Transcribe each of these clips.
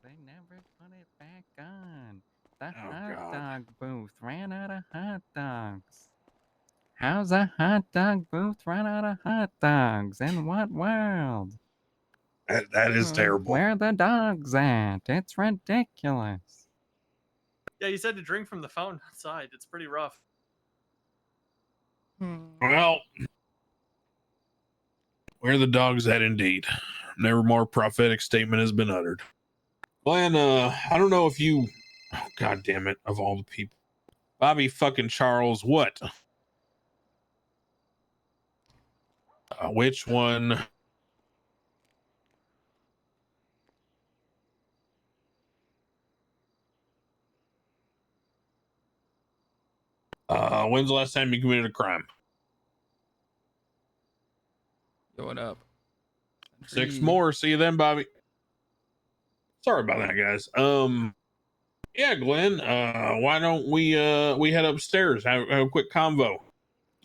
They never put it back on. The Oh, hot God. dog booth ran out of hot dogs. How's a hot dog booth run out of hot dogs? In what world? That is terrible. Where are the dogs at? It's ridiculous. Yeah, you said to drink from the fountain outside. It's pretty rough. Well, where the dogs at indeed. Never more prophetic statement has been uttered. Glenn, I don't know if you, oh, God damn it, of all the people. Bobby fucking Charles, what? Which one? When's the last time you committed a crime? Going up. 6 more. See you then, Bobby. Sorry about that, guys. Yeah, Glenn, why don't we head upstairs, have a quick convo.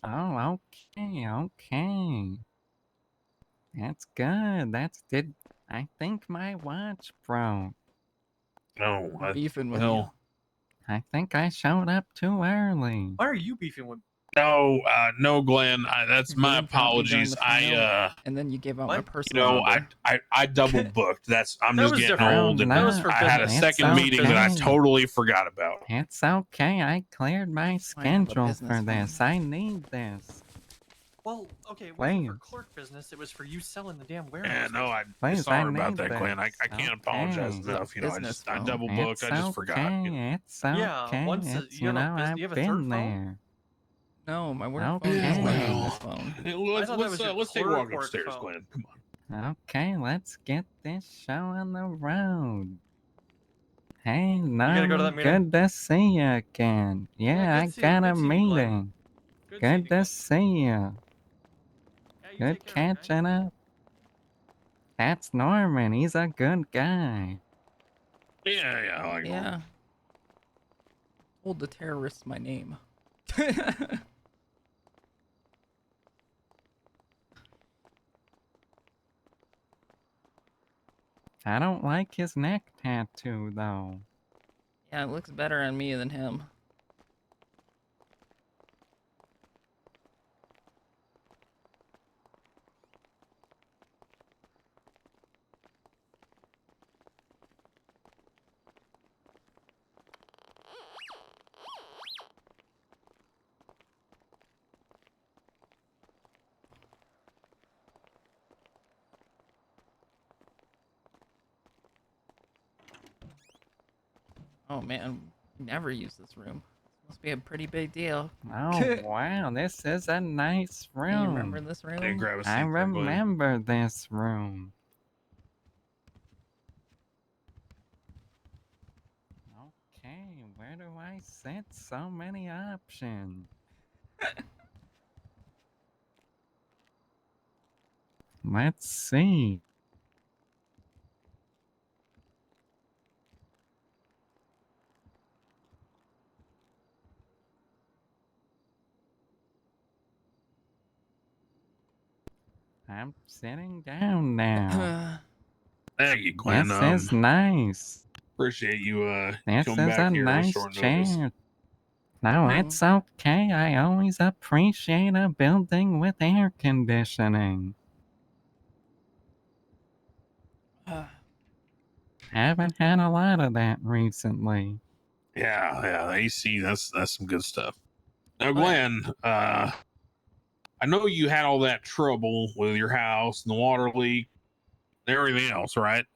Oh, okay. That's good. I think my watch broke. No, beefing with you. I think I showed up too early. Why are you beefing with? No, Glenn. That's my apologies. And then you gave out my personal number. I double booked. I'm That just was getting different. old, and That was for I had a business. second meeting that I totally forgot about. It's okay. I cleared my schedule business for phone. this. I need this. Well, okay, it wasn't for clerk business. It was for you selling the damn warehouse. Yeah, no, Please, sorry I about need that, Glenn. I this. can't apologize Okay. enough. You know, Business I phone. double booked. I just forgot. It's okay. Yeah, once It's, you have a I've you have a been third phone? there. No, my work Okay. phone is my Yeah, business phone. Let's take a walk upstairs, Glenn. Come on. Okay, let's get this show on the road. Hey, gotta go to that no, meeting? good to see you again. Yeah, I got a meeting. Good to see you. Good catching up. That's Norman. He's a good guy. Yeah, I like Yeah. Told the terrorists my name. I don't like his neck tattoo, though. Yeah, it looks better on me than him. Oh man, we never use this room. This must be a pretty big deal. Oh, wow, this is a nice room. You remember this room? Hey, grab a seat I there, Glenn. remember this room. Okay, where do I sit? So many options. Let's see. I'm sitting down now. Thank you, Glenn. This is nice. Appreciate you This coming is back a here on nice short notice. chair. No, it's okay. I always appreciate a building with air conditioning. Haven't had a lot of that recently. Yeah, AC, that's some good stuff. Now, Glenn, I know you had all that trouble with your house and the water leak and everything else, right?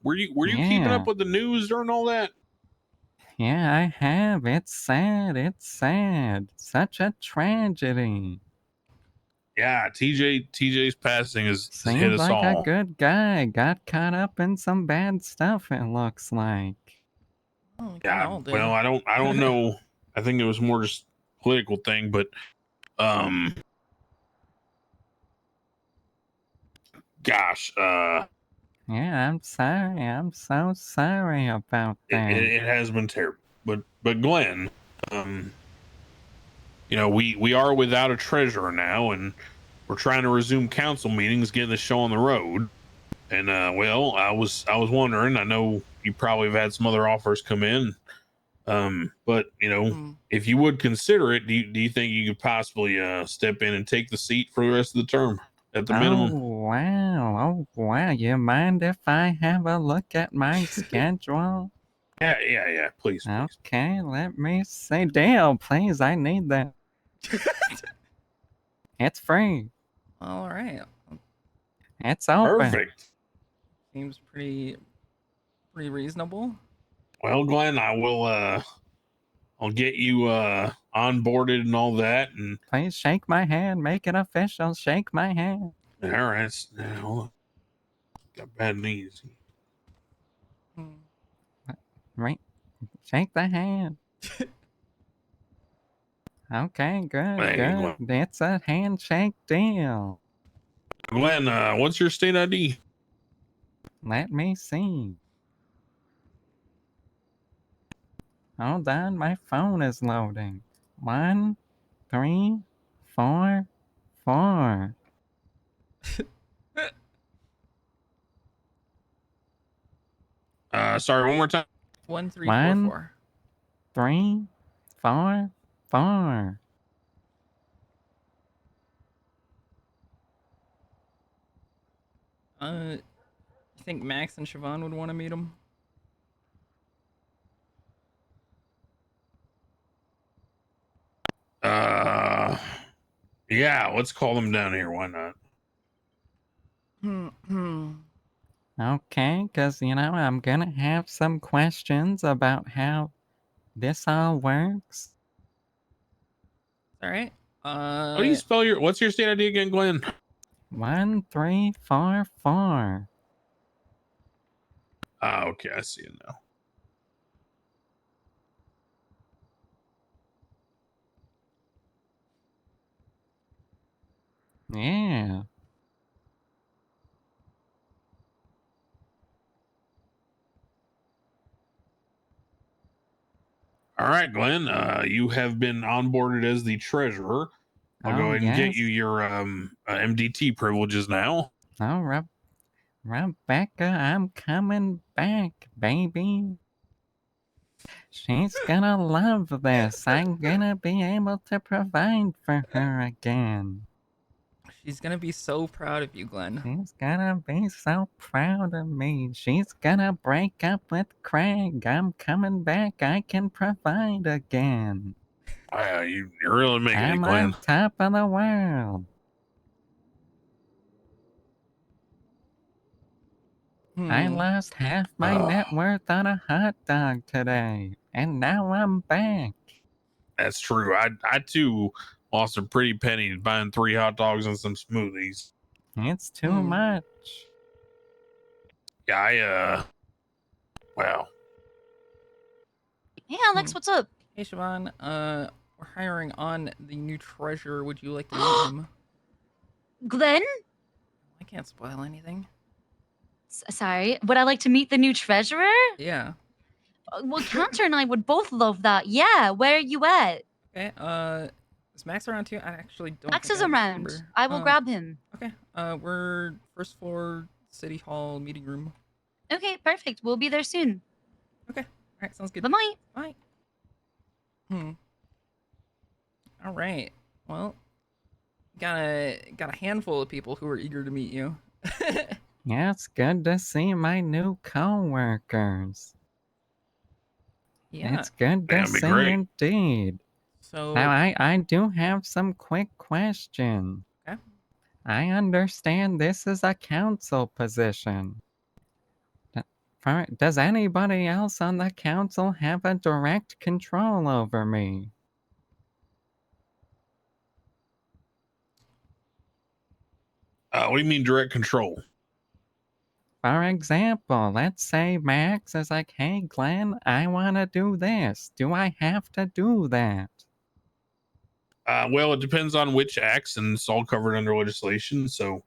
Were you keeping up with the news during all that? Yeah, I have. It's sad. It's sad. Such a tragedy. Yeah, TJ's passing has hit Seems us like all. a good guy. Got caught up in some bad stuff, it looks like. Oh, Yeah, well, I don't know. I think it was more just political thing, but gosh, yeah, I'm sorry. I'm so sorry about that. it has been terrible. But Glenn, you know, we are without a treasurer now, and we're trying to resume council meetings, getting the show on the road. And well, I was wondering. I know you probably have had some other offers come in, but you know, if you would consider it, do you think you could possibly step in and take the seat for the rest of the term at the minimum? Oh, wow. You mind if I have a look at my schedule? Yeah. Please. Okay, let me see. Dale, please, I need that. It's free. All right. It's open. Perfect. Seems pretty reasonable. Well, Glenn, I will. I'll get you onboarded and all that. And Please shake my hand. Make it official. Shake my hand. all right, hold on. Got bad knees. Right. Shake the hand. Okay, good, Hey, good. It's a handshake deal. Glenn, what's your state ID? Let me see. Hold on, my phone is loading. 1, 3, 4, 4. Sorry, one more time. 1344. 3, 4, 4. You think Max and Siobhan would want to meet him? Yeah, let's call them down here. Why not? Okay, because, I'm gonna have some questions about how this all works. All right. How do you spell what's your state ID again, Glenn? 1, 3, 4, 4. Okay, I see it now. Yeah. All right, Glenn. You have been onboarded as the treasurer. I'll go ahead and get you your MDT privileges now. Oh, Rebecca, I'm coming back, baby. She's gonna love this. I'm gonna be able to provide for her again. She's gonna be so proud of you, Glenn. She's gonna be so proud of me. She's gonna break up with Craig. I'm coming back. I can provide again. You're really making it, I'm Glenn. on top of the world. I lost half my net worth on a hot dog today, and now I'm back. That's true. I too lost a pretty penny buying 3 hot dogs and some smoothies. It's too much. Yeah, wow. Hey, Alex, what's up? Hey, Siobhan. We're hiring on the new treasurer. Would you like to meet him? Glenn? I can't spoil anything. Sorry, would I like to meet the new treasurer? Yeah. Well, Canter and I would both love that. Yeah, where are you at? Okay, is Max around too? I actually don't Max think is I around. remember. I will grab him. Okay, we're first floor City Hall meeting room. Okay, perfect. We'll be there soon. Okay, alright, sounds good. Bye-bye. Bye. Alright, well, got a handful of people who are eager to meet you. Yeah, it's good to see my new co-workers. Yeah. It's good to see indeed. So now I do have some quick questions. Okay. I understand this is a council position. Does anybody else on the council have a direct control over me? What do you mean direct control? For example, let's say Max is like, hey Glenn, I want to do this. Do I have to do that? Well, it depends on which acts, and it's all covered under legislation. So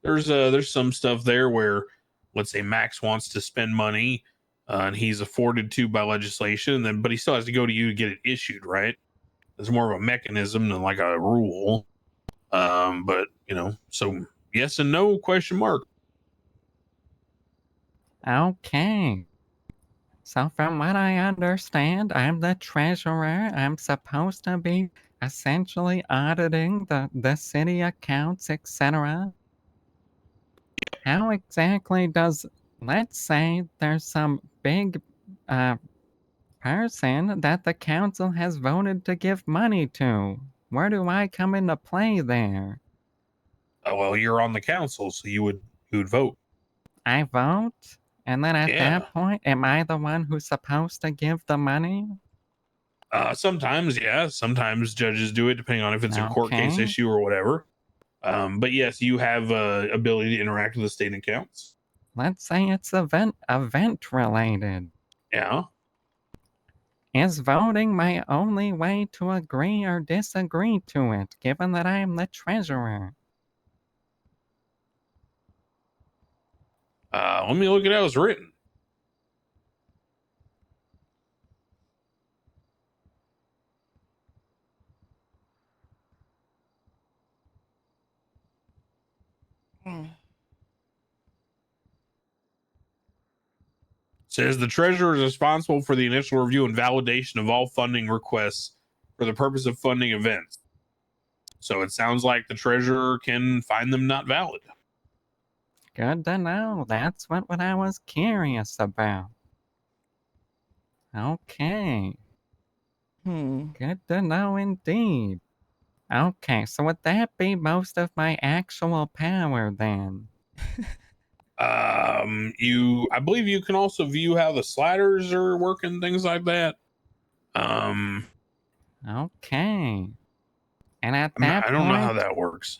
there's some stuff there where, let's say Max wants to spend money, and he's afforded to by legislation, then but he still has to go to you to get it issued, right? There's more of a mechanism than like a rule. But so yes and no question mark. Okay. So from what I understand, I'm the treasurer. I'm supposed to be essentially auditing the city accounts, etc. How exactly does, let's say there's some big uh, person that the council has voted to give money to. Where do I come into play there? Well, you're on the council, so you would vote. I vote? And then at Yeah. that point, am I the one who's supposed to give the money? Sometimes, yeah. Sometimes judges do it, depending on if it's a court case Okay. issue or whatever. But yes, you have ability to interact with the state accounts. Let's say it's event related. Yeah. Is voting my only way to agree or disagree to it, given that I am the treasurer? Let me look at how it's written. Says the treasurer is responsible for the initial review and validation of all funding requests for the purpose of funding events. So it sounds like the treasurer can find them not valid. Good to know. That's what I was curious about. Okay. Good to know indeed. Okay, so would that be most of my actual power then? I believe you can also view how the sliders are working, things like that. Okay. And at that I don't know how point, that works.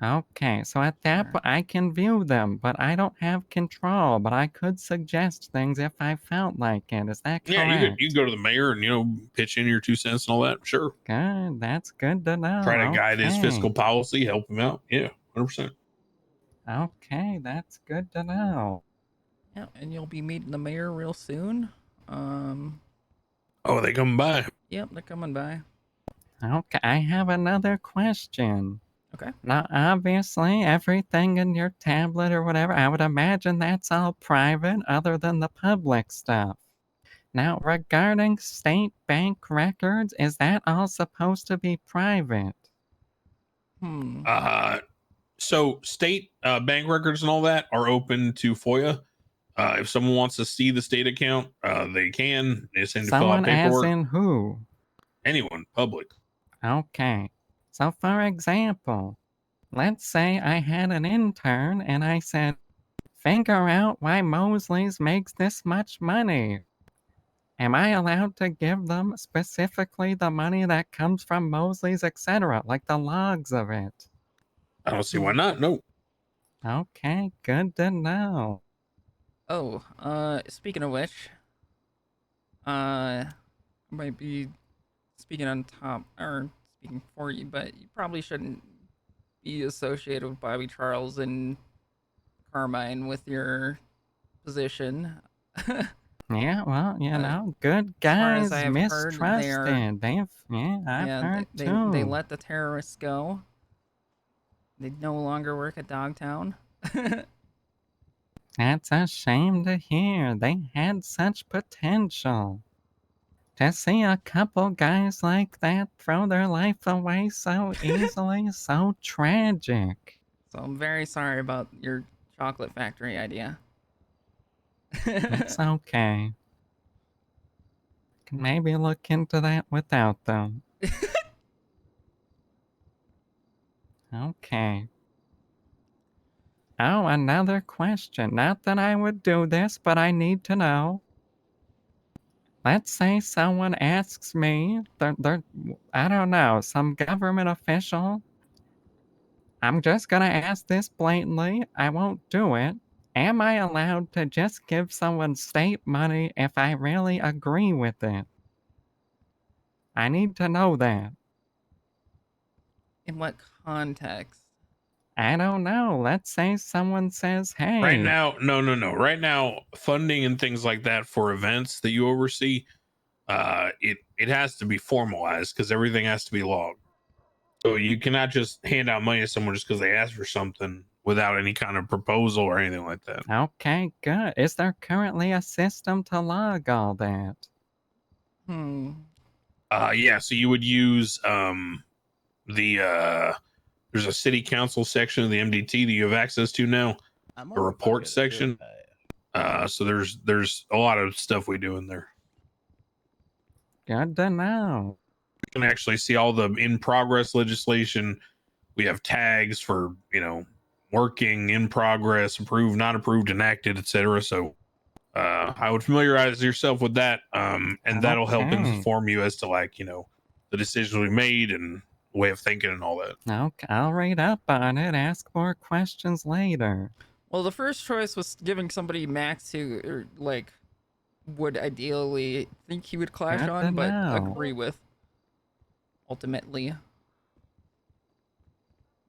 okay, so at that point, I can view them, but I don't have control. But I could suggest things if I felt like it. Is that correct? Yeah, you could go to the mayor and pitch in your 2 cents and all that. Sure. Good. That's good to know. Try to guide his Okay. fiscal policy, help him out. Yeah, 100%. Okay, that's good to know. Yeah, and you'll be meeting the mayor real soon. Oh, they come by. Yep, they're coming by. Okay, I have another question. Okay. Now, obviously, everything in your tablet or whatever, I would imagine that's all private other than the public stuff. Now, regarding state bank records, is that all supposed to be private? So state bank records and all that are open to FOIA. If someone wants to see the state account, they can. They just need to fill out Someone as paperwork. in who? Anyone, public. Okay. So, for example, let's say I had an intern and I said, figure out why Mosley's makes this much money. Am I allowed to give them specifically the money that comes from Mosley's, etc., like the logs of it? I don't see why not. No. Okay, good to know. Oh, speaking of which, might be speaking on top or speaking for you, but you probably shouldn't be associated with Bobby Charles and Carmine with your position. Yeah, well, you know, good as far guys as I have heard, mistrusted. I've heard too. they let the terrorists go. They no longer work at Dogtown. That's a shame to hear. They had such potential. To see a couple guys like that throw their life away so easily, so tragic. So I'm very sorry about your chocolate factory idea. It's okay. Can maybe look into that without them. Okay. Oh, another question. Not that I would do this, but I need to know. Let's say someone asks me, I don't know, some government official. I'm just gonna ask this blatantly. I won't do it. Am I allowed to just give someone state money if I really agree with it? I need to know that. In what context? I don't know. Let's say someone says, hey. Right now, no. Right now, funding and things like that for events that you oversee, it has to be formalized because everything has to be logged. So you cannot just hand out money to someone just because they ask for something without any kind of proposal or anything like that. Okay, good. Is there currently a system to log all that? Yeah, so you would use there's a city council section of the MDT that you have access to now, the report section. So there's a lot of stuff we do in there. Good to know. You can actually see all the in progress legislation. We have tags for, working, in progress, approved, not approved, enacted, etc. So I would familiarize yourself with that, and that'll help inform you as to the decisions we made and way of thinking and all that. Okay, I'll read up on it. Ask more questions later. Well, the first choice was giving somebody Max who would ideally think he would clash Good on, to but know. agree with ultimately.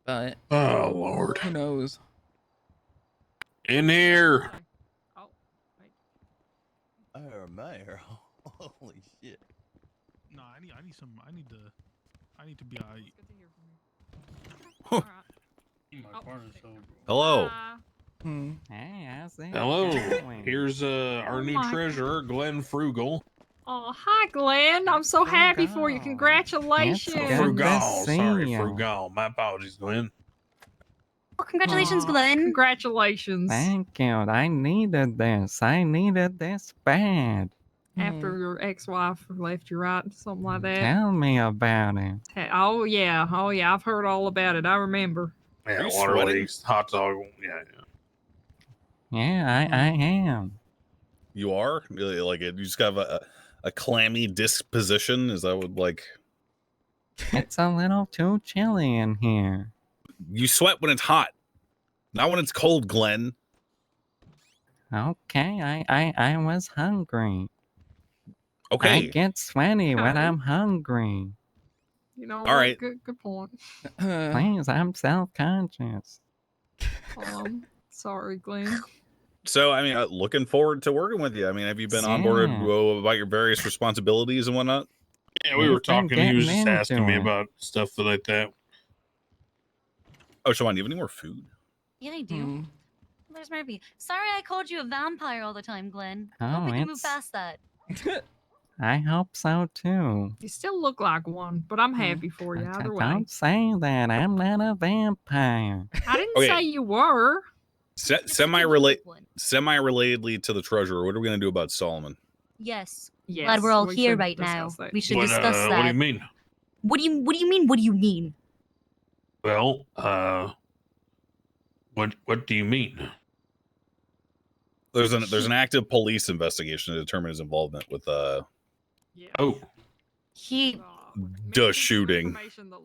But Oh Lord, who knows? in here. Oh, wait. Oh, mayor. Holy shit. No, I need some. I need to be alright. Good to hear from you. Hello. Hey, how's it Hello, going? here's our new my treasurer, Glen Frugal. Oh, hi, Glenn. I'm so happy for you. Frugal. Congratulations. It's good. Frugal, to see sorry, you. Frugal. My apologies, Glen. Oh, congratulations, Aw, Glenn. Congratulations. Thank you. I needed this. I needed this bad. After your ex-wife left you, right? Something like that. Tell me about it. Oh, yeah. Oh, yeah. I've heard all about it. I remember. Yeah, you water sweating? leaks, hot dog. Yeah. Yeah, I am. You are? Really, like, you just have a clammy disposition? Is that what, like... It's a little too chilly in here. You sweat when it's hot. Not when it's cold, Glenn. Okay, I was hungry. I Okay. get sweaty when Okay. I'm hungry. You know, All right. Good point. Please, I'm self-conscious. Sorry, Glenn. So, I mean, looking forward to working with you. I mean, have you been onboarded about your various responsibilities and whatnot? Yeah, we were We've been talking. He was getting just asking me into it. about stuff like that. Oh, Siobhan, do you have any more food? Yeah, I do. Where's Murphy? Sorry I called you a vampire all the time, Glenn. Oh, Hope we can move it's- past that. I hope so too. You still look like one, but I'm happy for you either way. Don't say that. I'm not a vampire. I didn't Okay. say you were. Semi-relatedly to the treasurer, what are we going to do about Solomon? Yes. Yes, Glad we're all we here should right now. discuss that. We should But, discuss that. What do you mean? What do you mean? What do you mean? Well, what do you mean? There's an active police investigation to determine his involvement with Yeah. Oh, He the shooting.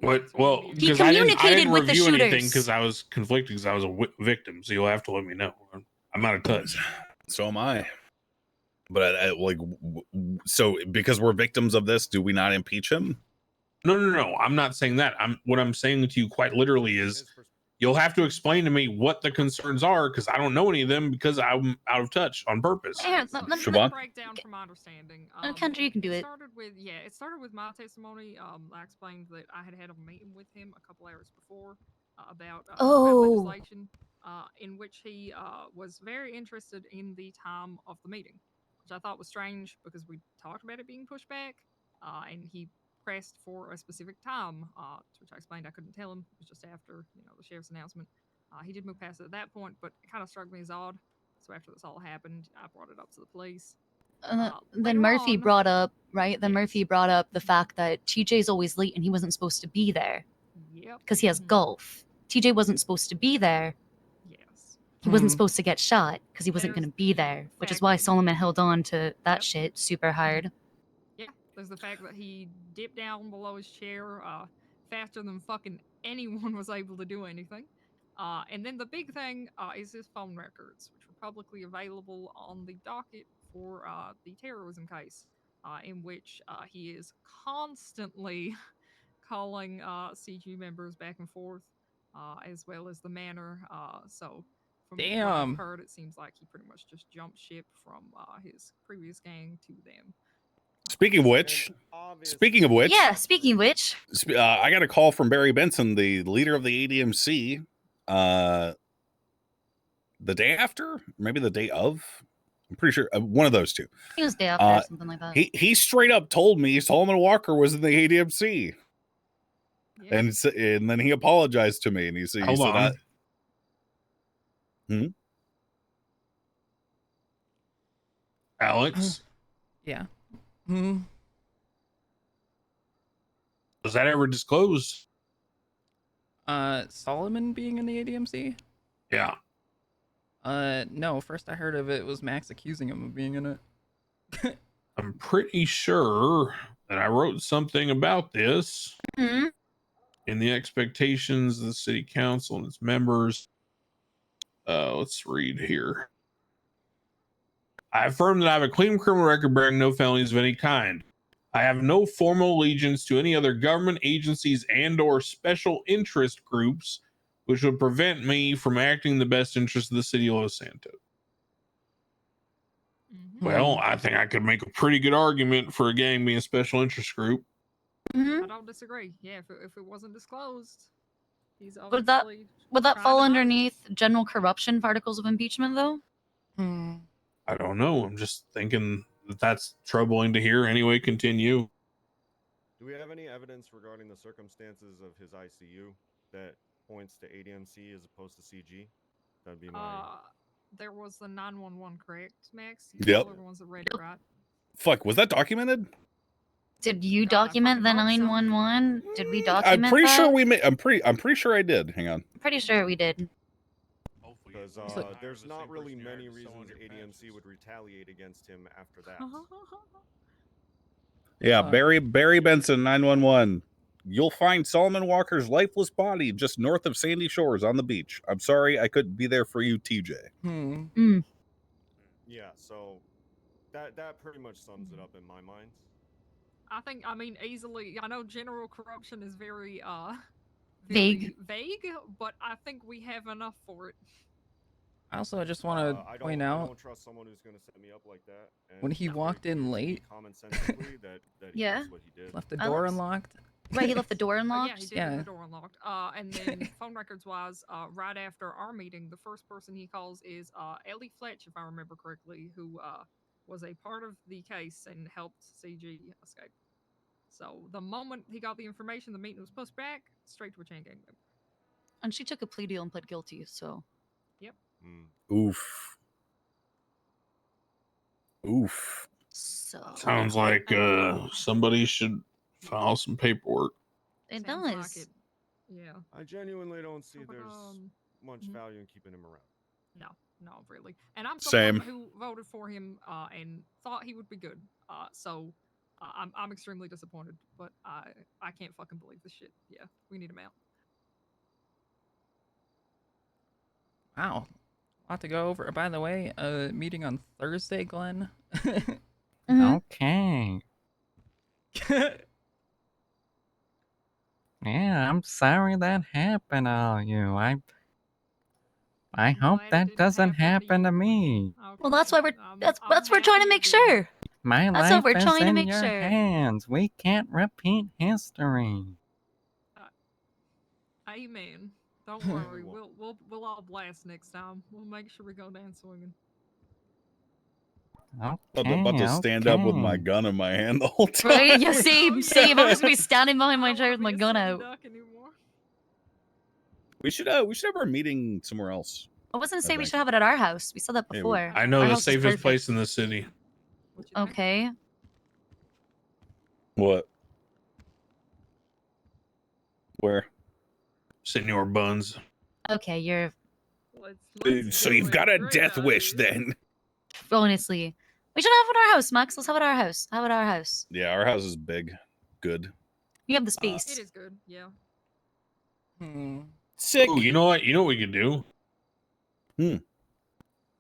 what? Well, He because I didn't communicated with the review anything shooters. because I was conflicted because I was a victim. So you'll have to let me know. I'm out of touch. So am I. But so because we're victims of this, do we not impeach him? No. I'm not saying that. What I'm saying to you quite literally is you'll have to explain to me what the concerns are because I don't know any of them because I'm out of touch on purpose. Here, Siobhan? Breakdown from my understanding. Canter, you can do it. It started with my testimony. I explained that I had a meeting with him a couple hours before about legislation, in which he was very interested in the time of the meeting, which I thought was strange because we talked about it being pushed back, and he pressed for a specific time, to which I explained I couldn't tell him. It was just after the sheriff's announcement. He did move past it at that point, but it kind of struck me as odd. So after this all happened, I brought it up to the police. Then Later Murphy on- brought up, right? Then Yes. Murphy brought up the fact that TJ's always late and he wasn't supposed to be there Yep. because he has Mhm. golf. TJ wasn't supposed to be there. Yes. He wasn't supposed to get shot because he wasn't There's going to be the there, which is fact why that- Solomon held on to that Yep. shit super hard. Yeah, there's the fact that he dipped down below his chair faster than fucking anyone was able to do anything. And then the big thing is his phone records, which were publicly available on the docket for the terrorism case, in which he is constantly calling CG members back and forth, as well as the manor. So from what Damn. I've heard, it seems like he pretty much just jumped ship from his previous gang to them. Speaking of which, Yeah, speaking of which, I got a call from Barry Benson, the leader of the ADMC, the day after, maybe the day of. I'm pretty sure one of those two. He was day after or something like that. He straight up told me Solomon Walker was in the ADMC, Yeah. and then he apologized to me, and he said, Hold on. Alex, Yeah. was that ever disclosed? Solomon being in the ADMC? Yeah. No. First I heard of it was Max accusing him of being in it. I'm pretty sure that I wrote something about this Hmm? in the expectations of the city council and its members. Let's read here. I affirm that I have a clean criminal record bearing no felonies of any kind. I have no formal allegiance to any other government agencies and or special interest groups which would prevent me from acting in the best interest of the city of Los Santos. Well, I think I could make a pretty good argument for a gang being a special interest group. Hmm? I don't disagree. Yeah, if it wasn't disclosed, he's Would that obviously would that trying fall to hide it. underneath general corruption for articles of impeachment though? I don't know. I'm just thinking that that's troubling to hear. Anyway, continue. Do we have any evidence regarding the circumstances of his ICU that points to ADMC as opposed to CG? That'd be my. There was the 911, correct, Max? Yep. All the ones that read it, right? Fuck, was that documented? Did you God, I document the fucking hope so. 911? Did we I'm document pretty that? sure I'm pretty sure I did. Hang on. Pretty sure we did. Because there's not really many reasons ADMC would retaliate against him after that. Yeah, Barry Benson 911. You'll find Solomon Walker's lifeless body just north of Sandy Shores on the beach. I'm sorry I couldn't be there for you, TJ. Yeah, so that pretty much sums it up in my mind. I mean, easily. I know general corruption is very Vague, but I think we have enough for it. I also just want to point out, I don't trust someone who's going to set me up like that. when he walked in late, that yeah, what he did. left the door unlocked. Right, he left the door unlocked. Yeah, he did leave the door unlocked. And then phone records wise, right after our meeting, the first person he calls is Ellie Fletch, if I remember correctly, who was a part of the case and helped CG escape. So the moment he got the information, the meeting was pushed back, straight to a chain gang member. And she took a plea deal and pled guilty, so. Yep. Oof. So. Sounds like somebody should file some paperwork. It Sounds does. like it. Yeah. I genuinely don't see But, there's much value in keeping him around. No, really. And I'm Same. someone who voted for him and thought he would be good. So I'm extremely disappointed, but I can't fucking believe this shit. Yeah, we need him out. Wow. A lot to go over. By the way, meeting on Thursday, Glenn. Okay. Yeah, I'm sorry that happened to all you. I hope that doesn't happen to me. Well, that's why that's what we're trying to make sure. My That's life what we're is trying to in make your sure. hands. We can't repeat history. Amen. Don't worry, we'll all blast next time. We'll make sure we go down swinging. I'm about to stand up with my gun in my hand the whole time. Right? Yeah, same. I'm just gonna be standing behind my chair with my gun out. We should have our meeting somewhere else. I wasn't saying we should have it at our house. We said that before. I know Our the house is safest perfect. place in the city. Okay. What? Where? Senor Buns. Okay, you're So you've got a death wish then. honestly. We should have it at our house, Max. Let's have it at our house. Have it at our house. Yeah, our house is big. Good. You have the space. It is good, yeah. Sick. Ooh, you know what? You know what we could do?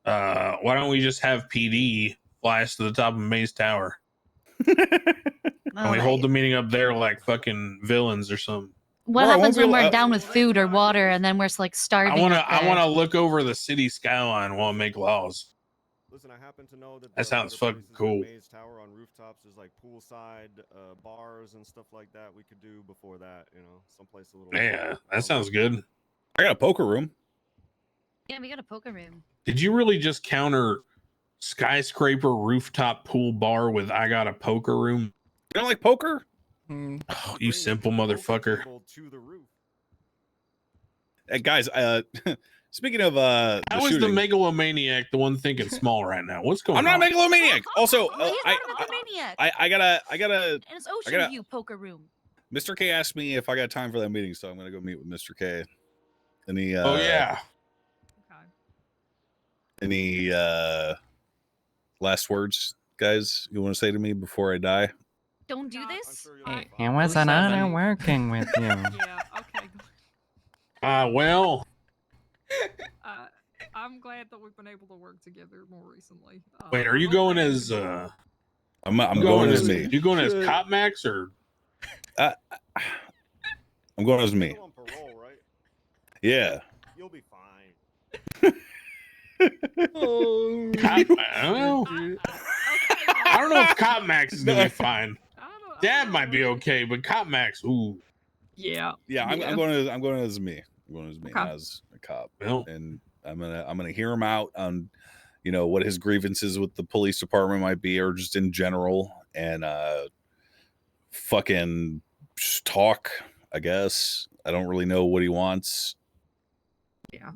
Why don't we just have PD fly us to the top of Maze Tower? And we hold the meeting up there like fucking villains or something. What happens when we're down with food or water and then we're like starving? I wanna look over the city skyline while I make laws. Listen, I happen to know that That sounds fucking cool. Maze Tower on rooftops is like poolside bars and stuff like that. We could do before that, someplace a little. Yeah, that sounds good. I got a poker room. Yeah, we got a poker room. Did you really just counter skyscraper rooftop pool bar with I got a poker room? You don't like poker? Oh, you Bring simple the poker motherfucker. table to the roof. Hey, guys, speaking of How the is the shooting, megalomaniac the one thinking small right now? What's going I'm on? not a megalomaniac. Also, He's not a megalomaniac. I gotta. And it's Ocean View poker room. Mr. K asked me if I got time for that meeting, so I'm gonna go meet with Mr. K. Any Oh yeah. Okay. any last words, guys, you want to say to me before I die? Don't do this. It was an honor working with you. Yeah. Okay. Well, I'm glad that we've been able to work together more recently. wait, are you going as I'm going as me. You going as Cop Max or I'm going as me. Still on parole, right? Yeah. You'll be fine. Cop? I don't know. I don't know if Cop Max is gonna be fine. Dad might be okay, but Cop Max, ooh. Yeah. Yeah, I'm going as me. I'm going as me, Okay. as a cop. Well, And I'm gonna hear him out on, you know, what his grievances with the police department might be, or just in general, and fucking just talk. I guess I don't really know what he wants. Yeah.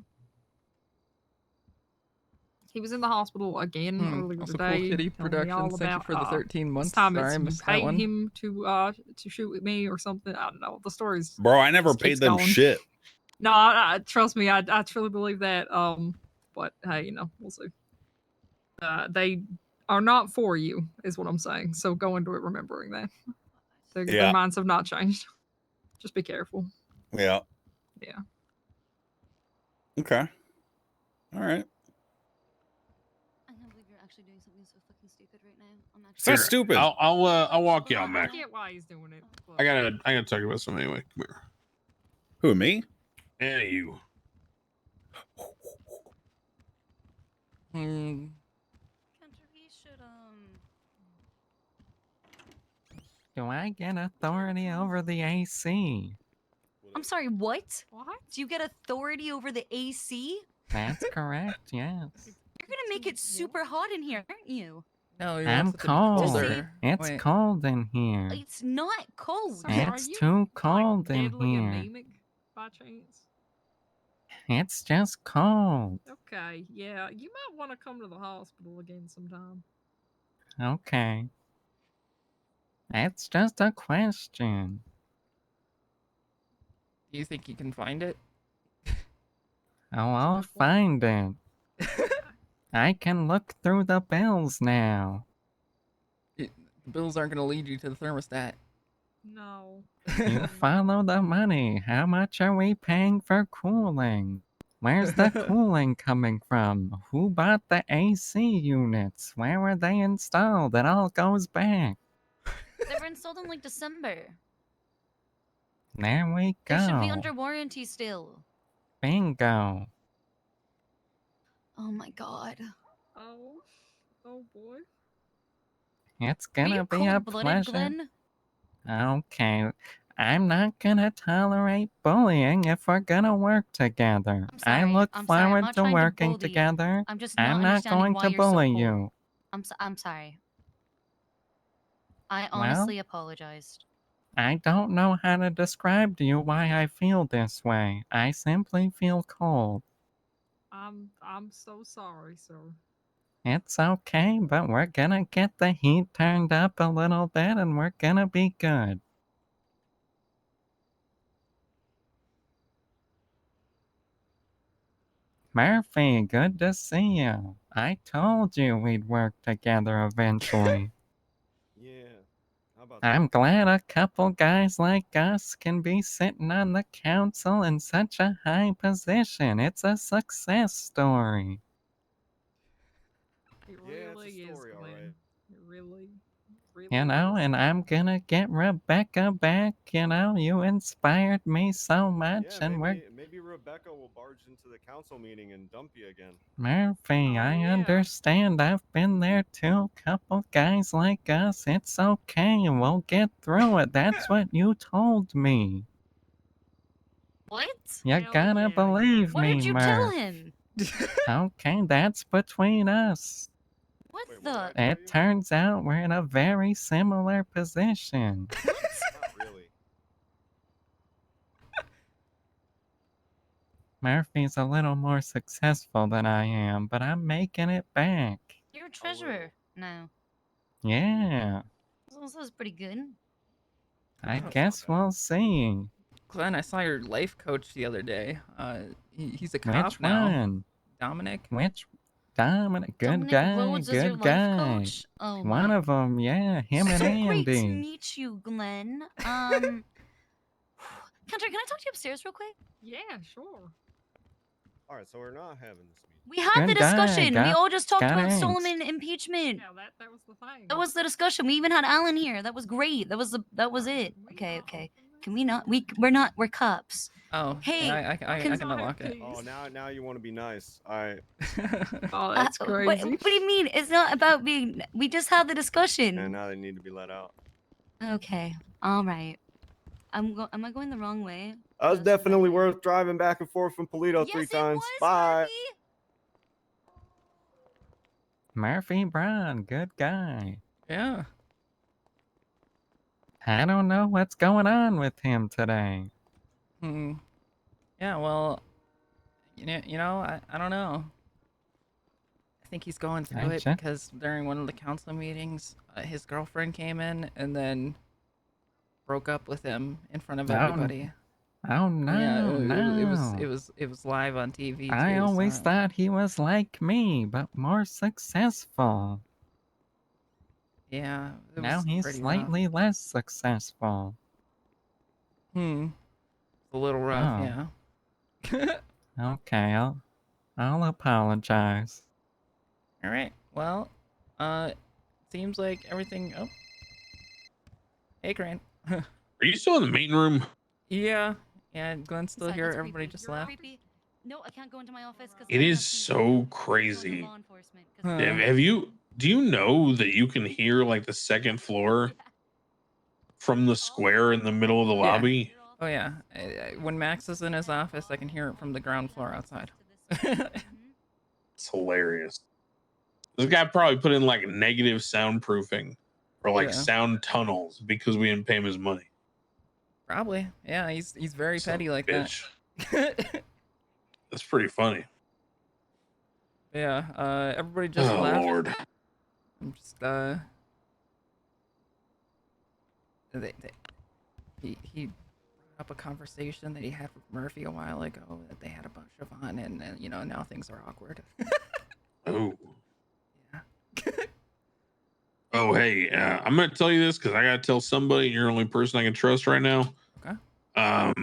He was in the hospital again earlier Also today. Cool Kitty telling me all Productions, thank you about, for the 13 months. this time Sorry, I it's missed that paying one. him to shoot with me or something. I don't know. The story's Bro, I never just paid keeps them going. shit. No, trust me, I truly believe that. But hey, you know, we'll see. They are not for you, is what I'm saying. So go into it remembering that. Their minds have not changed. Just be careful. Yeah. Yeah. Okay. All right. I can't believe you're actually doing something so fucking stupid right now. I'm It's not stupid. I'll walk you out, I Max. get why he's doing it. But... I gotta talk about something anyway. Come here. Who, me? Yeah, you. Canter, we should Do I get authority over the AC? I'm sorry, what? What? Do you get authority over the AC? That's correct, yes. You're gonna make it super hot in here, aren't you? No, he I'm wants it to be cold. colder. It's Wait. cold in here. It's not cold. Sorry, are It's you, too cold like, in deadly here. anemic by chance? It's just cold. Okay, yeah, you might want to come to the hospital again sometime. Okay. It's just a question. Do you think you can find it? Oh, I'll find it. I can look through the bills now. The bills aren't going to lead you to the thermostat. No. You follow the money. How much are we paying for cooling? Where's the cooling coming from? Who bought the AC units? Where were they installed? It all goes back. They were installed in like December. There we They should be go. under warranty still. Bingo. Oh my god. Oh. Oh boy. It's Are you gonna be a cold-blooded, pleasure. Glenn? Okay. I'm not gonna tolerate bullying if we're gonna work together. I'm sorry. I look I'm sorry. I'm forward not to trying to working bully you. together. I'm just not I'm not understanding going why to you're so bully cold. you. I'm sorry. I honestly apologized. I don't know how to describe to you why I feel this way. I simply feel cold. I'm so sorry, sir. It's okay, but we're gonna get the heat turned up a little bit and we're gonna be good. Murphy, good to see you. I told you we'd work together eventually. Yeah. How about that? I'm glad a couple guys like us can be sitting on the council in such a high position. It's a success story. It Yeah, it's a really is, story, all Glenn. right. It really You know, is. and I'm gonna get Rebecca back. You know, you inspired me so much, Yeah, and we're maybe Rebecca will barge into the council meeting and dump you again. Murphy, I understand. I've been there too. Couple guys like us. It's okay. We'll get through it. That's what you told me. What? You gotta believe What me, did you Murph. tell him? Okay, that's between us. What Wait, the? actually, It turns out we're in a very similar position. not really. Murphy's a little more successful than I am, but I'm making it back. You're a treasurer now. Yeah, This is pretty good. I Oh, guess we'll see. Glenn, I saw your life coach the other day. He's a Which cop now. one? Dominic. Which Dominic? Good Dominic guy, Rhodes is your good life guy. coach? Oh One my. of them, yeah, him and So great to Andy. meet you, Glenn. Canter, can I talk to you upstairs real quick? Yeah, sure. All right, so we're not having this meeting. We had the Good guy, discussion. We all just talked got about angst. Solomon impeachment. Yeah, that was the thing. That was the discussion. We even had Alan here. That was great. That was it. Okay. Can we not? We're cops. Oh, Hey, yeah, I can- can unlock it. Oh, now you want to be nice. All right. Oh, that's crazy. What do you mean? It's not about being. We just had the discussion. And now they need to be let out. Okay. All right. Am I going the wrong way? That was Goes that definitely way. worth driving back and forth from Polito Yes, 3 it times. was, Bye. Murphy Brown, good guy. Yeah. I don't know what's going on with him today. Yeah, well, I don't know. I think he's going through it Gotcha. because during one of the council meetings, his girlfriend came in and then broke up with him in front of Oh, everybody. Oh no, Yeah, no. it was live on TV too. I always so- thought he was like me, but more successful. Yeah, it Now was he's pretty slightly less successful. rough. It's a little rough, Oh. yeah. Okay, I'll apologize. All right. Well, seems like everything. Oh, hey, Grant. Are you still in the meeting room? Yeah, Glenn's still Sorry, here. that's Everybody creepy. just You're left. creepy. No, I can't go into my office because It is so crazy. Huh. Do you know that you can hear like the second floor from the square in the middle of the Yeah. lobby? Oh yeah. When Max is in his office, I can hear it from the ground floor outside. It's hilarious. This guy probably put in like negative soundproofing or like Yeah. sound tunnels because we didn't pay him his money. Probably. Yeah, he's very Son of petty a like bitch. that. That's pretty funny. Yeah. Everybody just Oh left. Lord. I'm just he brought up a conversation that he had with Murphy a while ago that they had about siobhan, and now things are awkward. Oh. Yeah. Oh hey, I'm gonna tell you this because I gotta tell somebody. You're the only person I can trust right now. Okay.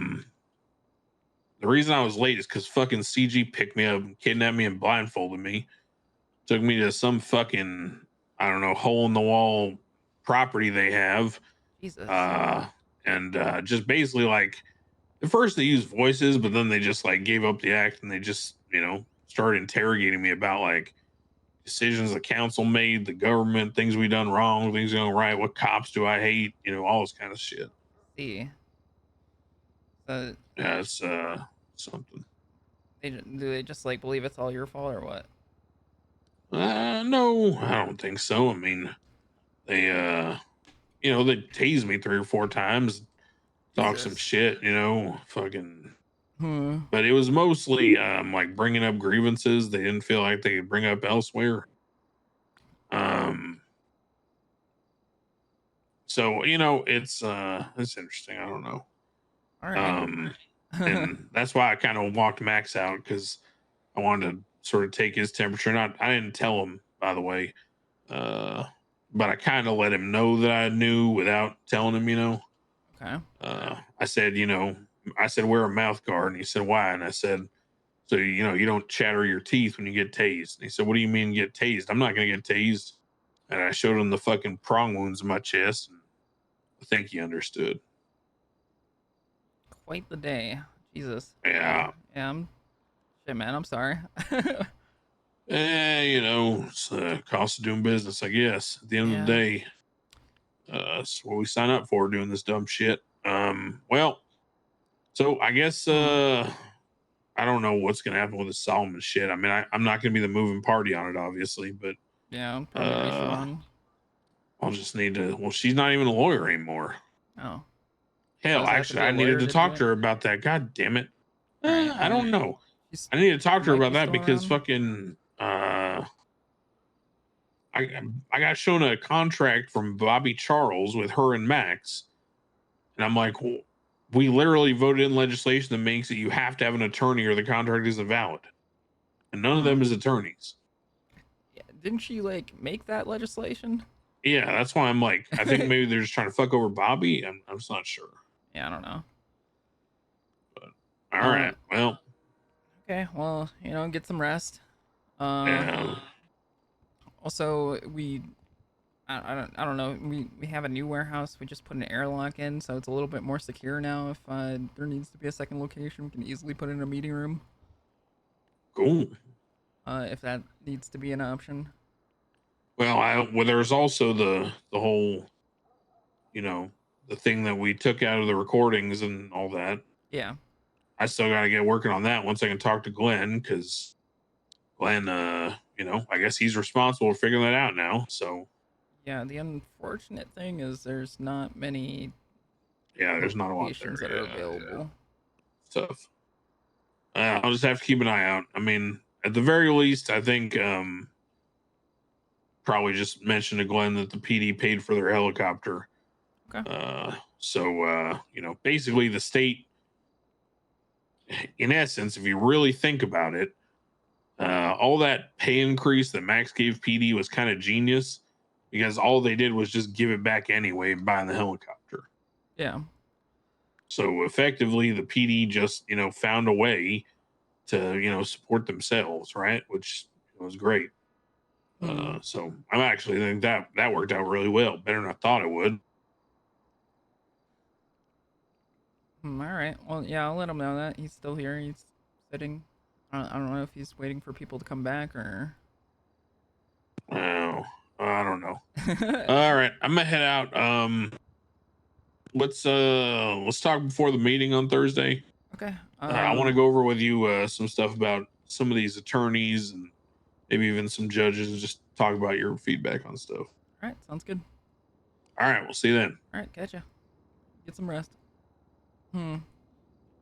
The reason I was late is because fucking CG picked me up, kidnapped me, and blindfolded me. Took me to some fucking, I don't know, hole in the wall property they have. Jesus. And just basically like, at first they used voices, but then they just like gave up the act and they just, started interrogating me about like decisions the council made, the government, things we done wrong, things going right, what cops do I hate, all this kind of shit. See. Yeah, it's something. Do they just like believe it's all your fault or what? No, I don't think so. I mean, they they tased me 3 or 4 times, talk some Jesus. shit, fucking. Hmm. But it was mostly like bringing up grievances they didn't feel like they could bring up elsewhere. So it's interesting. I don't know. All right. And that's why I kind of walked Max out because I wanted to sort of take his temperature. I didn't tell him, by the way, but I kind of let him know that I knew without telling him. Okay. I said wear a mouth guard, and he said why, and I said so you don't chatter your teeth when you get tased. And he said, what do you mean get tased? I'm not gonna get tased. And I showed him the fucking prong wounds in my chest, and I think he understood. Quite the day. Jesus. Yeah. Yeah. Shit, man. I'm sorry. It's the cost of doing business, I guess. At the end of the day, it's what we sign up for, doing this dumb shit. Well, so I guess I I don't know what's gonna happen with the Solomon shit. I mean, I'm not gonna be the moving party on it, obviously, but Yeah, probably be Siobhan. I'll just need to. Well, she's not even a lawyer anymore. Oh. Hell, Does it have to actually, be a I needed lawyer to to talk do to it? her about that. God damn it. All right, I don't know. She's- I need to talk to her might about be that still because around. fucking I got shown a contract from Bobby Charles with her and Max, and I'm like, well, we literally voted in legislation that makes it you have to have an attorney or the contract isn't valid, and none of them is attorneys. Yeah, didn't she like make that legislation? Yeah, that's why I'm like, I think maybe they're just trying to fuck over Bobby. I'm just not sure. Yeah, I don't know. All right, well. Okay, well, you know, get some rest. Yeah. Also, I don't know. We have a new warehouse. We just put an airlock in, so it's a little bit more secure now. If there needs to be a second location, we can easily put in a meeting room. Cool. If that needs to be an option. Well, there's also the whole, you know, the thing that we took out of the recordings and all that. Yeah. I still got to get working on that once I can talk to Glenn, because Glenn, you know, I guess he's responsible for figuring that out now. So Yeah, the unfortunate thing is there's not many. Yeah, there's not a lot there. Locations that are available. Tough. I'll just have to keep an eye out. I mean, at the very least, I think probably just mention to Glenn that the PD paid for their helicopter. Okay. So you know, basically the state, in essence, if you really think about it, all that pay increase that Max gave PD was kind of genius, because all they did was just give it back anyway, buying the helicopter. Yeah. So effectively, the PD just, you know, found a way to, you know, support themselves, right? Which was great. So I'm actually think that worked out really well, better than I thought it would. All right. Well, yeah, I'll let him know that he's still here. He's sitting. I don't know if he's waiting for people to come back or. Oh, I don't know. All right, I'm gonna head out. Let's talk before the meeting on Thursday. Okay. I want to go over with you some stuff about some of these attorneys and maybe even some judges, and just talk about your feedback on stuff. All right, sounds good. All right, we'll see you then. All right, catch ya. Get some rest. All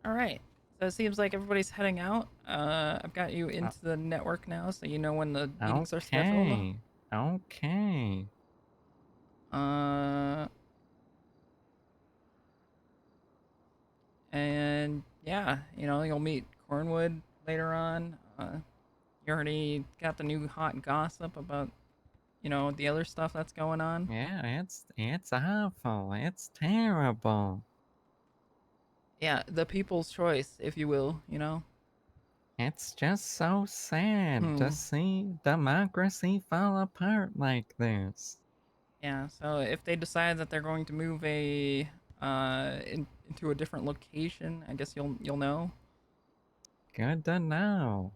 right. So it seems like everybody's heading out. I've got you into the network now, so you know when the meetings are scheduled. Okay. And yeah, you know, you'll meet Cornwood later on. You already got the new hot gossip about, you know, the other stuff that's going on. Yeah, it's awful. It's terrible. Yeah, the people's choice, if you will, you know. It's just so sad to see democracy fall apart like this. Yeah, so if they decide that they're going to move into a different location, I guess you'll know. Good to know.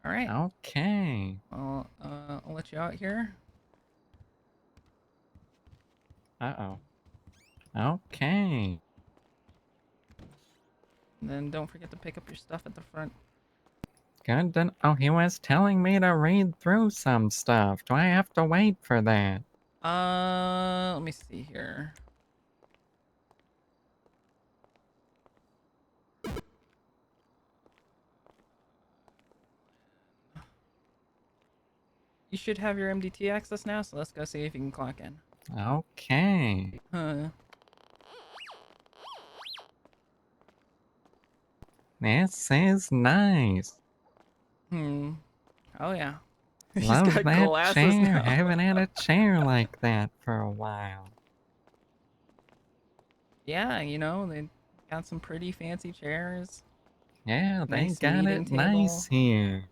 All right. Okay. Well, I'll let you out here. Uh-oh. Okay. And then don't forget to pick up your stuff at the front. Good to Oh, he was telling me to read through some stuff. Do I have to wait for that? Let me see here. You should have your MDT access now, so let's go see if you can clock in. Okay. This is nice. Oh yeah. Love He's got that glasses chair. now. Haven't had a chair like that for a while. Yeah, you know, they got some pretty fancy chairs. Yeah, they Nice got meeting it nice here.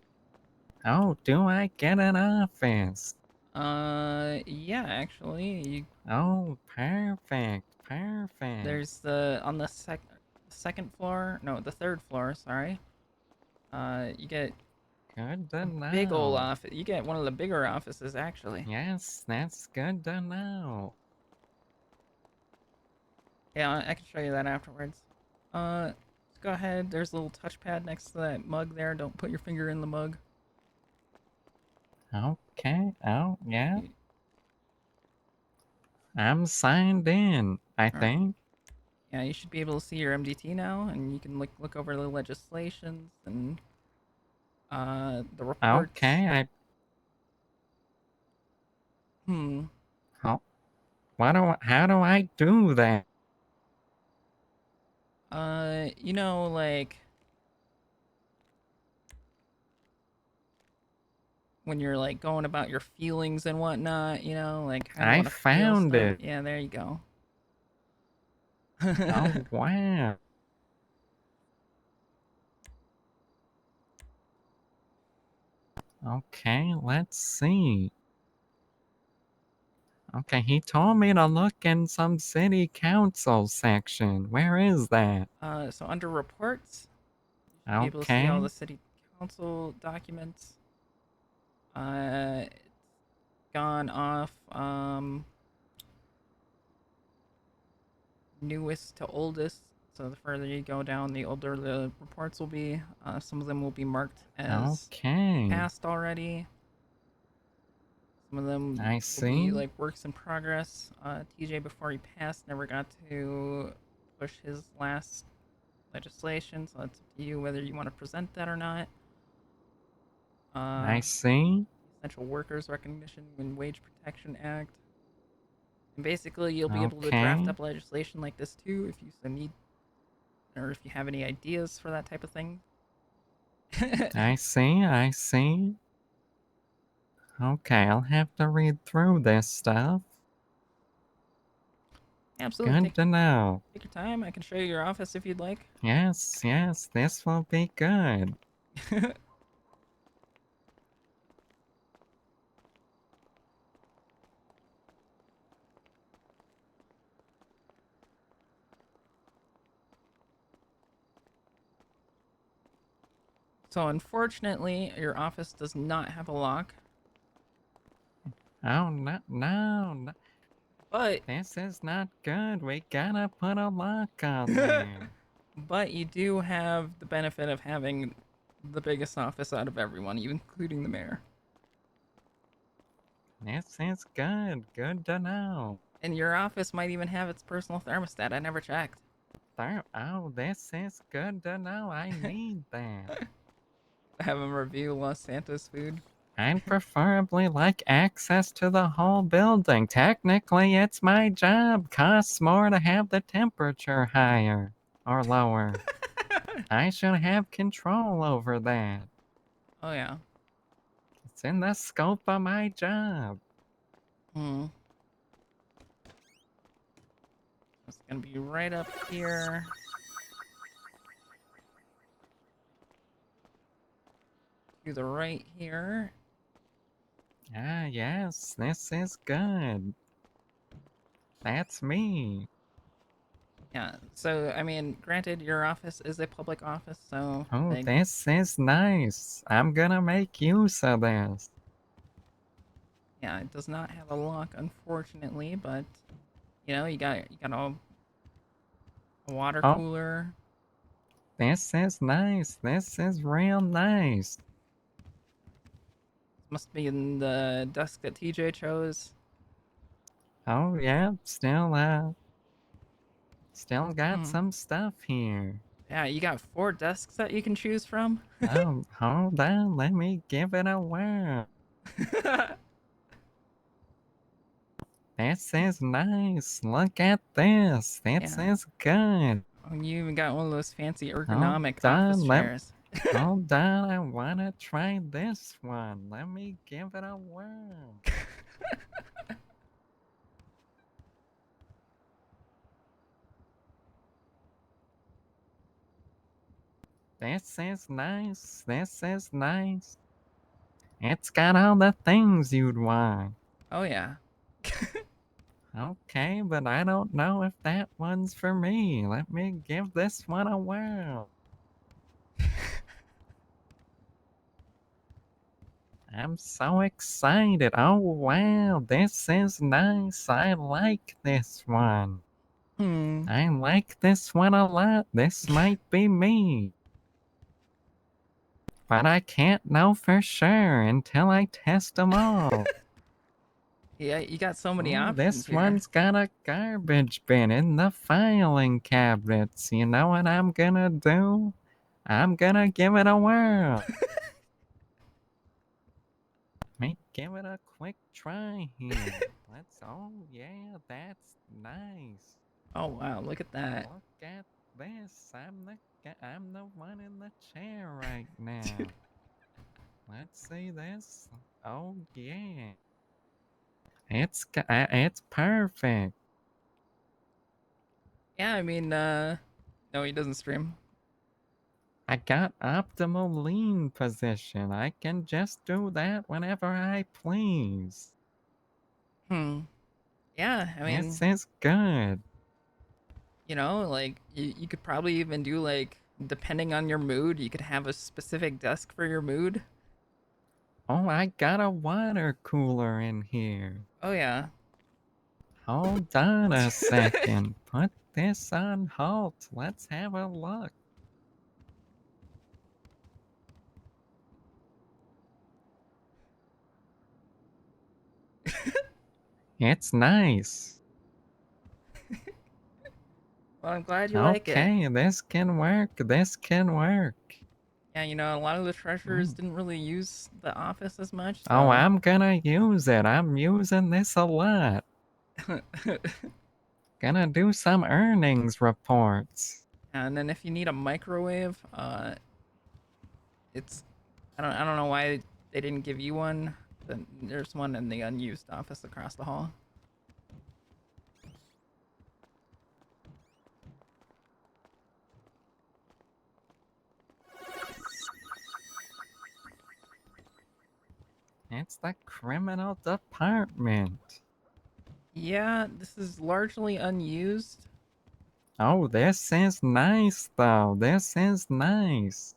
Oh, do I get an office? Yeah, actually. Oh, perfect. Perfect. There's on the second floor, no, the third floor, sorry. You get good to know. Big old office. You get one of the bigger offices, actually. Yes, that's good to know. Yeah, I can show you that afterwards. Let's go ahead. There's a little touchpad next to that mug there. Don't put your finger in the mug. Okay. Oh, yeah. I'm signed in, I right. think. Yeah, you should be able to see your MDT now, and you can look over the legislations and the reports. Okay, Hmm. how do I do that? You know, like when you're like going about your feelings and whatnot, you know, like how you I want to feel found stuff. it. Yeah, there you go. Oh, wow. Okay, let's see. Okay, he told me to look in some city council section. Where is that? So under reports, you should be able to see all Okay. the city council documents. It's gone off newest to oldest. So the further you go down, the older the reports will be. Some of them will be marked as Okay. passed already. Some of them I will be see. like works in progress. TJ, before he passed, never got to push his last legislation, so it's up to you whether you want to present that or not. I see. Essential Workers Recognition and Wage Protection Act. And basically, you'll be able to Okay. draft up legislation like this too if you so need, or if you have any ideas for that type of thing. I see. Okay, I'll have to read through this stuff. Absolutely. Good to know. Take your time. I can show you your office if you'd like. Yes, this will be good. So unfortunately, your office does not have a lock. Oh, no. But This is not good. We gotta put a lock on there. but you do have the benefit of having the biggest office out of everyone, including the mayor. This is good. Good to know. And your office might even have its personal thermostat. I never checked. Oh, this is good to know. I need that. Have him review Los Santos food. I'd preferably like access to the whole building. Technically, it's my job. Costs more to have the temperature higher or lower. I should have control over that. Oh yeah. It's in the scope of my job. It's gonna be right up here. To the right here. Ah, yes, this is good. That's me. Yeah, so, I mean, granted, your office is a public office, so... Oh, this is nice. I'm gonna make use of this. Yeah, it does not have a lock, unfortunately, but, you know, you got a water cooler. This is nice. This is real nice. Must be in the desk that TJ chose. Oh, yeah, still got some stuff here. Yeah, you got 4 desks that you can choose from. Oh, hold on, let me give it a whirl. This is nice. Look at this. This is good. Oh, you even got one of those fancy ergonomic office Hold on, chairs. hold on, I wanna try this one. Let me give it a whirl. This is nice. This is nice. It's got all the things you'd want. Oh, yeah. Okay, but I don't know if that one's for me. Let me give this one a whirl. I'm so excited. Oh, wow, this is nice. I like this one. I like this one a lot. This might be me. But I can't know for sure until I test them all. Yeah, you got so many Ooh, options this here. one's got a garbage bin in the filing cabinets. You know what I'm gonna do? I'm gonna give it a whirl. Give it a quick try here. Oh yeah, that's nice. Oh wow, look at that. Look at this. I'm the one in the chair right now. Let's see this. Oh yeah. It's perfect. Yeah, I mean, no, he doesn't stream. I got optimal lean position. I can just do that whenever I please. Yeah, I mean, This is good. you know, like you could probably even do like, depending on your mood, you could have a specific desk for your mood. Oh, I got a water cooler in here. Oh yeah. Hold on a second. Put this on halt. Let's have a look. It's nice. Well, I'm glad you like it. Okay, this can work. This can work. Yeah, you know, a lot of the treasurers didn't really use the office as much. So... Oh, I'm gonna use it. I'm using this a lot. Gonna do some earnings reports. And then if you need a microwave, it's I don't know why they didn't give you one. But there's one in the unused office across the hall. It's the criminal department. Yeah, this is largely unused. Oh, this is nice though. This is nice.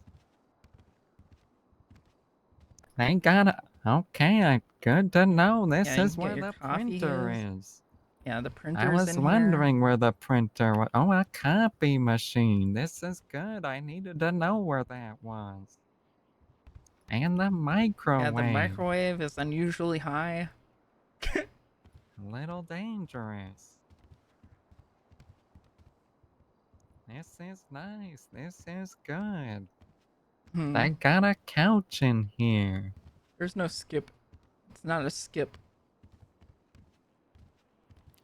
They got it. Okay, good to know. This Yeah, is where the printer is. Yeah, the printer's I was in wondering where the printer was. Oh, a copy machine. This is good. I needed to know where that was. And the microwave. Yeah, the microwave is unusually high. A little dangerous. This is nice. This is good. I got a couch in here. There's no skip. It's not a skip.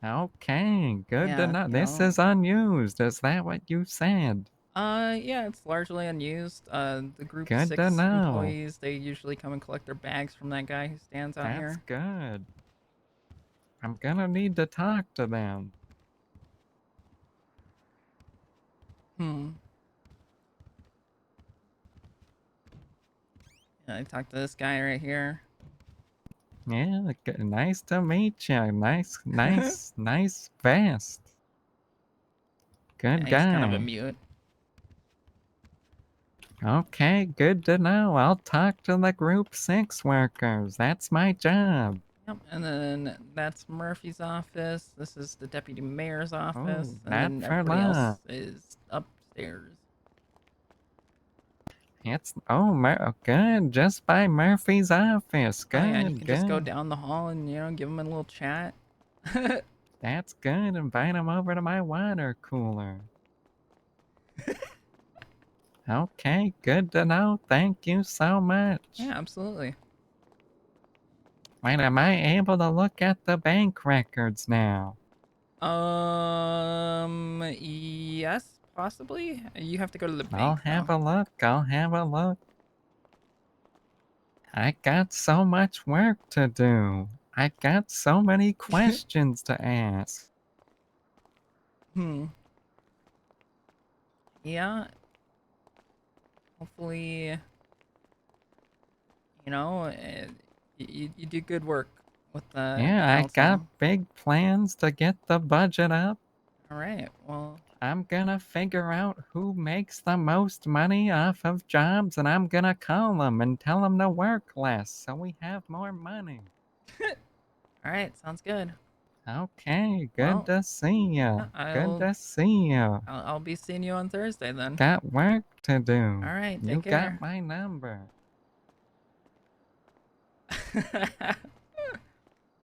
Okay, good to Yeah, know. you This know. is unused. Is that what you said? Yeah, it's largely unused. The group Good 6 to know. employees, they usually come and collect their bags from that guy who stands out That's here. good. I'm gonna need to talk to them. Yeah, I talked to this guy right here. Yeah, nice to meet you. Nice vest. Good Yeah, guy. he's kind of a mute. Okay, good to know. I'll talk to the group 6 workers. That's my job. Yep, and then that's Murphy's office. This is the deputy mayor's office. And not then for everybody long. else is upstairs. It's good. Just by Murphy's office. Good. Oh, yeah, and you can good. just go down the hall and, you know, give him a little chat. That's good. Invite him over to my water cooler. Okay, good to know. Thank you so much. Yeah, absolutely. Wait, am I able to look at the bank records now? Yes, possibly. You have to go to the bank. I'll have a look. I'll have a look. I got so much work to do. I got so many questions to ask. Yeah. Hopefully, you know, you do good work with the Yeah, I got big plans to get the budget up. All right, well, I'm gonna figure out who makes the most money off of jobs, and I'm gonna call them and tell them to work less so we have more money. all right, sounds good. Okay, good Well, to see you. Good I'll to see you. I'll be seeing you on Thursday then. Got work to do. All right, You take care. got my number.